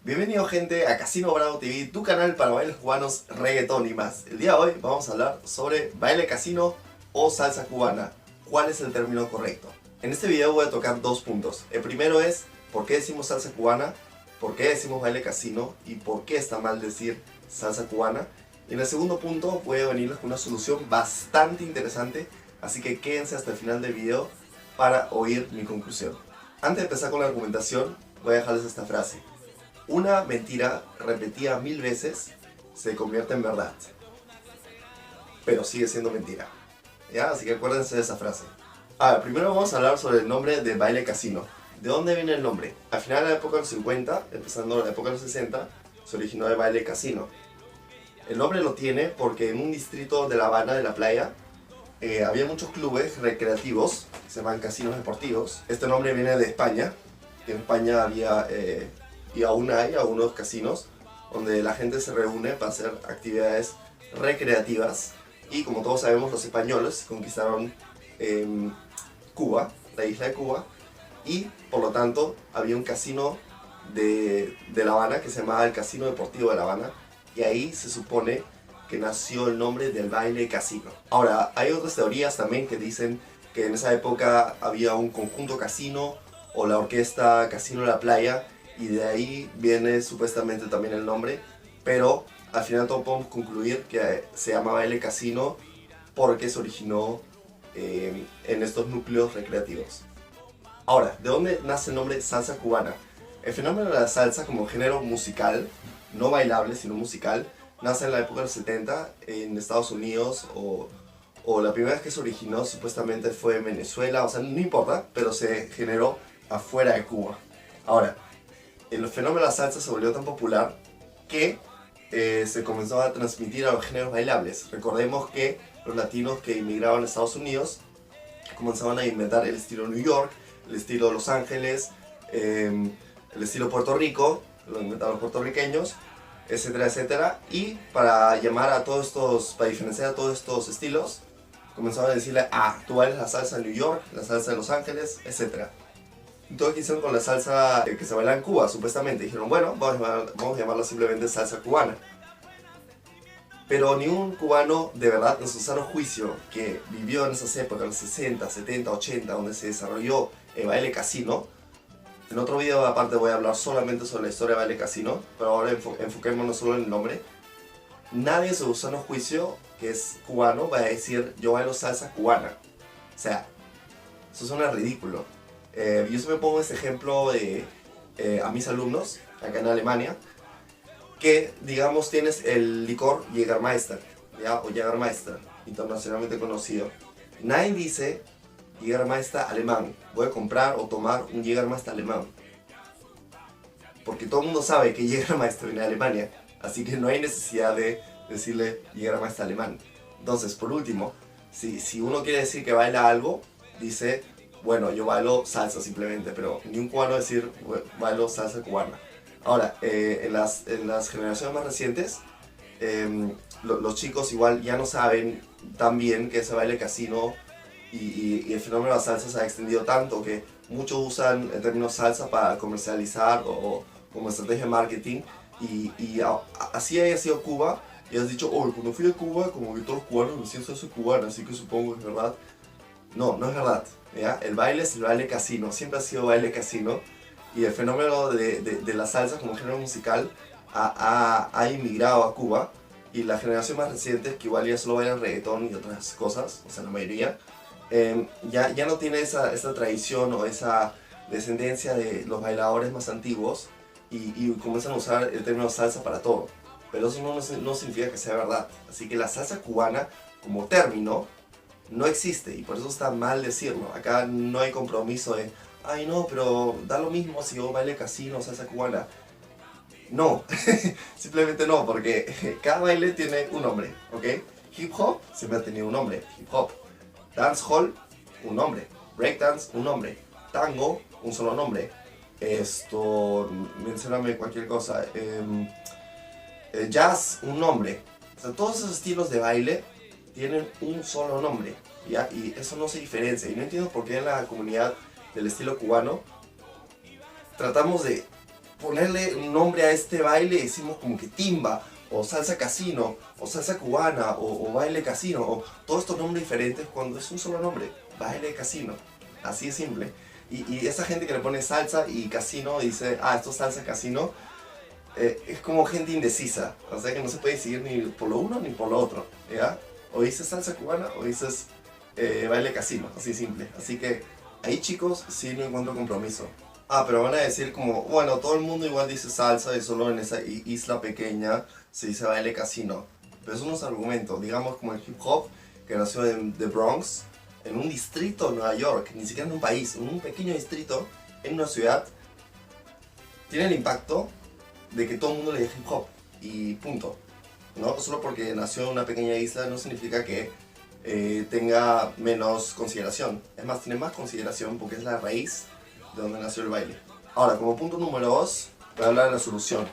Bienvenido gente a Casino Bravo TV, tu canal para bailes cubanos, reggaetón y más. El día de hoy vamos a hablar sobre baile casino o salsa cubana. ¿Cuál es el término correcto? En este video voy a tocar dos puntos. El primero es por qué decimos salsa cubana, por qué decimos baile casino y por qué está mal decir salsa cubana. Y en el segundo punto voy a venirles con una solución bastante interesante, así que quédense hasta el final del video para oír mi conclusión. Antes de empezar con la argumentación, voy a dejarles esta frase. Una mentira repetida 1000 veces se convierte en verdad, pero sigue siendo mentira. ¿Ya? Así que acuérdense de esa frase. Primero vamos a hablar sobre el nombre de baile casino. ¿De dónde viene el nombre? Al final de la época de los 50, empezando la época de los 60, se originó el baile casino. El nombre lo tiene porque en un distrito de La Habana, de la playa, había muchos clubes recreativos, que se llaman casinos deportivos. Este nombre viene de España. En España había... y aún hay algunos casinos donde la gente se reúne para hacer actividades recreativas. Y como todos sabemos, los españoles conquistaron Cuba, la isla de Cuba, y por lo tanto había un casino de La Habana que se llamaba el Casino Deportivo de La Habana, y ahí se supone que nació el nombre del baile casino. Ahora, hay otras teorías también que dicen que en esa época había un conjunto casino o la orquesta Casino de la Playa, y de ahí viene supuestamente también el nombre, pero al final todos podemos concluir que se llama baile casino porque se originó en estos núcleos recreativos. Ahora, ¿de dónde nace el nombre salsa cubana? El fenómeno de la salsa como género musical, no bailable sino musical, nace en la época de los 70 en Estados Unidos, o la primera vez que se originó supuestamente fue en Venezuela, o sea, no importa, pero se generó afuera de Cuba. Ahora, el fenómeno de la salsa se volvió tan popular que se comenzó a transmitir a los géneros bailables. Recordemos que los latinos que inmigraban a Estados Unidos comenzaban a inventar el estilo New York, el estilo Los Ángeles, el estilo Puerto Rico, lo inventaron los puertorriqueños, etcétera, etcétera. Y para llamar a todos estos, para diferenciar a todos estos estilos, comenzaban a decirle, tú bailas la salsa de New York, la salsa de Los Ángeles, etcétera. Todo hicieron con la salsa que se baila en Cuba, supuestamente. Dijeron, bueno, vamos a llamarla simplemente salsa cubana. Pero ni un cubano de verdad, en su sano juicio, que vivió en esas épocas, los 60, 70, 80, donde se desarrolló el baile casino. En otro video aparte voy a hablar solamente sobre la historia del baile casino, pero ahora enfoquémonos solo en el nombre. Nadie en su sano juicio, que es cubano, va a decir, yo bailo salsa cubana. O sea, eso suena ridículo. Yo siempre pongo este ejemplo a mis alumnos, acá en Alemania, que digamos tienes el licor Jägermeister, ¿ya? O Jägermeister, internacionalmente conocido. Nadie dice Jägermeister alemán, voy a comprar o tomar un Jägermeister alemán. Porque todo el mundo sabe que Jägermeister viene de Alemania, así que no hay necesidad de decirle Jägermeister alemán. Entonces, por último, si uno quiere decir que baila algo, dice... Bueno, yo bailo salsa simplemente, pero ni un cubano decir bailo salsa cubana. Ahora, en las generaciones más recientes, los chicos igual ya no saben tan bien que ese baile casino y el fenómeno de la salsa se ha extendido tanto que muchos usan el término salsa para comercializar o como estrategia de marketing. Así haya sido Cuba, y has dicho, cuando fui a Cuba, como que todos los cubanos me decían salsa cubana, así que supongo que es verdad. No, no es verdad. ¿Ya? El baile es el baile casino, siempre ha sido baile casino, y el fenómeno de la salsa como género musical ha inmigrado a Cuba, y la generación más reciente, que igual ya solo bailan reggaetón y otras cosas, o sea la mayoría, ya no tiene esa tradición o esa descendencia de los bailadores más antiguos, y comienzan a usar el término salsa para todo, pero eso no significa que sea verdad. Así que la salsa cubana como término no existe, y por eso está mal decirlo. Acá no hay compromiso de, ay no, pero da lo mismo si yo baile casino o salsa cubana. No, simplemente no, porque cada baile tiene un nombre, ¿ok? Hip hop siempre ha tenido un nombre, hip hop. Dancehall, un nombre. Breakdance, un nombre. Tango, un solo nombre. Mencióname cualquier cosa. Jazz, un nombre. O sea, todos esos estilos de baile tienen un solo nombre, ¿ya? Y eso no se diferencia, y no entiendo por qué en la comunidad del estilo cubano tratamos de ponerle un nombre a este baile decimos como que timba, o salsa casino, o salsa cubana, o baile casino, o todos estos nombres diferentes cuando es un solo nombre, baile casino, así de simple. Y esa gente que le pone salsa y casino y dice, ah, esto es salsa casino, es como gente indecisa, o sea que no se puede decidir ni por lo uno ni por lo otro, ¿ya? O dices salsa cubana o dices baile casino, así simple. Así que ahí, chicos, sí no encuentro compromiso. Ah, pero van a decir como, bueno, todo el mundo igual dice salsa y solo en esa isla pequeña se dice baile casino. Pero eso no es argumento. Digamos como el hip hop que nació en The Bronx, en un distrito de Nueva York, ni siquiera en un país, en un pequeño distrito, en una ciudad, tiene el impacto de que todo el mundo le dice hip hop y punto. ¿No? Solo porque nació en una pequeña isla no significa que tenga menos consideración. Es más, tiene más consideración porque es la raíz de donde nació el baile. Ahora, como punto número 2, voy a hablar de la solución.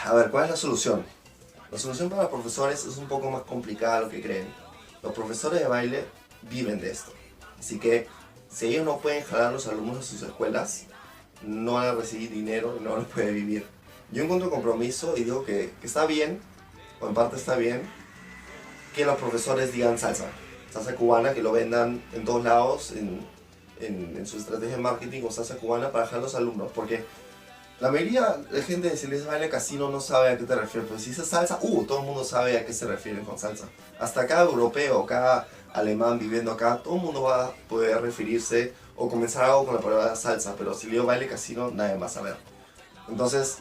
A ver, ¿cuál es la solución? La solución para los profesores es un poco más complicada de lo que creen. Los profesores de baile viven de esto. Así que, si ellos no pueden jalar a los alumnos de sus escuelas, no van a recibir dinero y no van a poder vivir. Yo encuentro compromiso y digo que está bien, o en parte está bien, que los profesores digan salsa cubana, que lo vendan en todos lados, en su estrategia de marketing o salsa cubana para jalar a los alumnos, porque la mayoría de gente, si les baile casino, no sabe a qué te refieres. Pues si dices salsa, todo el mundo sabe a qué se refieren con salsa. Hasta cada europeo, cada alemán viviendo acá, todo el mundo va a poder referirse o comenzar algo con la palabra salsa, pero si le digo baile casino, nadie va a saber. Entonces,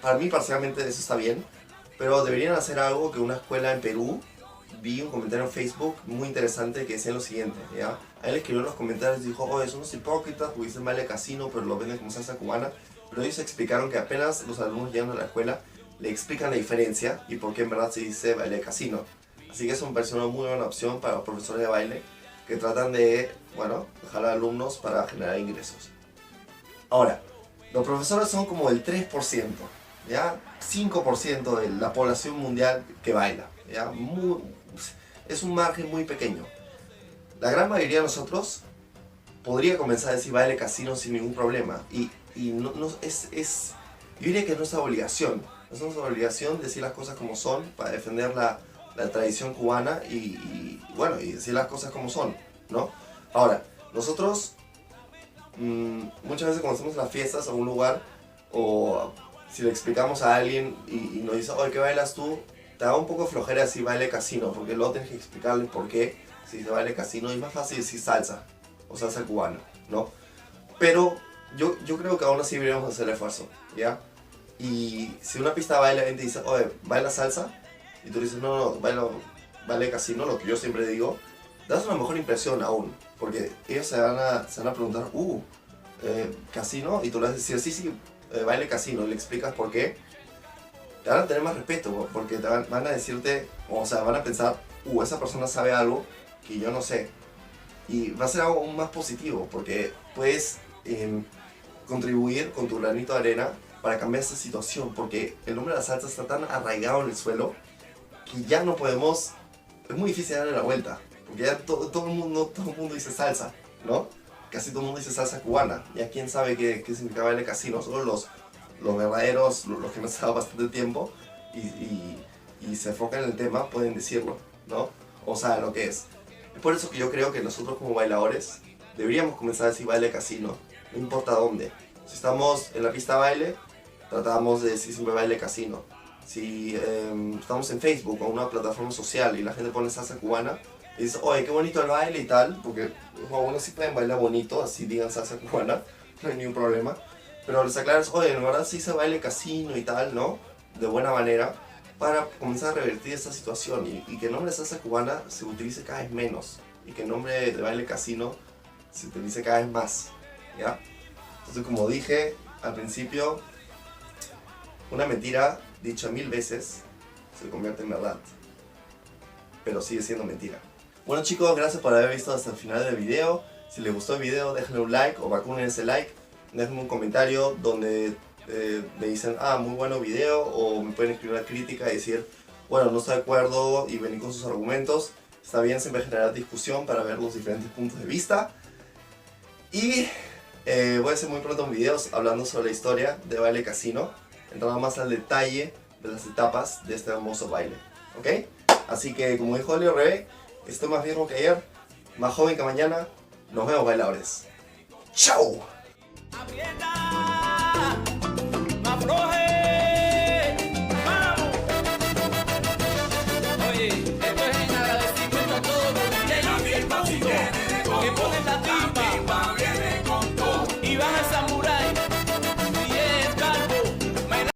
para mí parcialmente eso está bien, pero deberían hacer algo que una escuela en Perú, vi un comentario en Facebook muy interesante que decía lo siguiente, ¿ya? A él escribió en los comentarios y dijo, oye, son unos hipócritas porque dicen baile casino pero lo venden como salsa cubana, pero ellos explicaron que apenas los alumnos llegan a la escuela le explican la diferencia y por qué en verdad se dice baile casino. Así que eso me pareció una muy buena opción para los profesores de baile que tratan de, bueno, jalar alumnos para generar ingresos. Ahora, los profesores son como el 3%, ¿ya? 5% de la población mundial que baila, ¿ya? Es un margen muy pequeño. La gran mayoría de nosotros podría comenzar a decir baile casino sin ningún problema. Y no, yo diría que es nuestra obligación. Es nuestra obligación decir las cosas como son para defender la tradición cubana y decir las cosas como son, ¿no? Ahora, nosotros muchas veces cuando hacemos las fiestas a un lugar o si le explicamos a alguien y nos dice, oye, ¿qué bailas tú? Te da un poco flojera decir baile casino, porque luego tienes que explicarle por qué si dice baile casino es más fácil decir salsa o salsa cubana, ¿no? Pero yo creo que aún así deberíamos hacer el esfuerzo, ¿ya? Y si una pista de baile alguien te dice, oye, ¿baila salsa? Y tú dices, no, baile casino, lo que yo siempre digo, das una mejor impresión aún, porque ellos se van a preguntar, casino, y tú le vas a decir, sí, baile casino, y le explicas por qué, te van a tener más respeto, porque van a decirte, o sea, van a pensar, esa persona sabe algo que yo no sé, y va a ser algo aún más positivo, porque puedes contribuir con tu granito de arena para cambiar esta situación, porque el nombre de la salsa está tan arraigado en el suelo que ya no podemos, es muy difícil darle la vuelta, porque ya todo el mundo dice salsa, ¿no? Casi todo el mundo dice salsa cubana, ya quién sabe qué significa baile casino, solo los verdaderos, los que han estado bastante tiempo y se enfocan en el tema pueden decirlo, ¿no? O sea, lo que es. Es por eso que yo creo que nosotros como bailadores deberíamos comenzar a decir baile casino, no importa dónde. Si estamos en la pista de baile, tratamos de decir siempre baile casino. Si estamos en Facebook o en una plataforma social y la gente pone salsa cubana y dice, oye, qué bonito el baile y tal, porque bueno, sí pueden bailar bonito, así digan salsa cubana, no hay ningún problema. Pero les aclaras, oye, en verdad sí se baile casino y tal, ¿no? De buena manera, para comenzar a revertir esta situación y que el nombre de salsa cubana se utilice cada vez menos y que el nombre de baile casino se utilice cada vez más, ¿ya? Entonces, como dije al principio, una mentira dicha 1000 veces se convierte en verdad, pero sigue siendo mentira. Bueno chicos, gracias por haber visto hasta el final del video. Si les gustó el video, déjenle un like o vacunen ese like. Déjenme un comentario donde me dicen, muy bueno video, o me pueden escribir una crítica y decir, bueno, no estoy de acuerdo y venir con sus argumentos. Está bien siempre generar discusión para ver los diferentes puntos de vista. Y Voy a hacer muy pronto un video hablando sobre la historia de baile casino, entrando más al detalle de las etapas de este hermoso baile, ¿ok? Así que, como dijo Elio Rebe, estoy más viejo que ayer, más joven que mañana. Nos vemos, bailadores. ¡Chao! Aprieta, no afloje, vamos. Oye, esto es en agradecimiento a todos los DJs del mundo que ponen la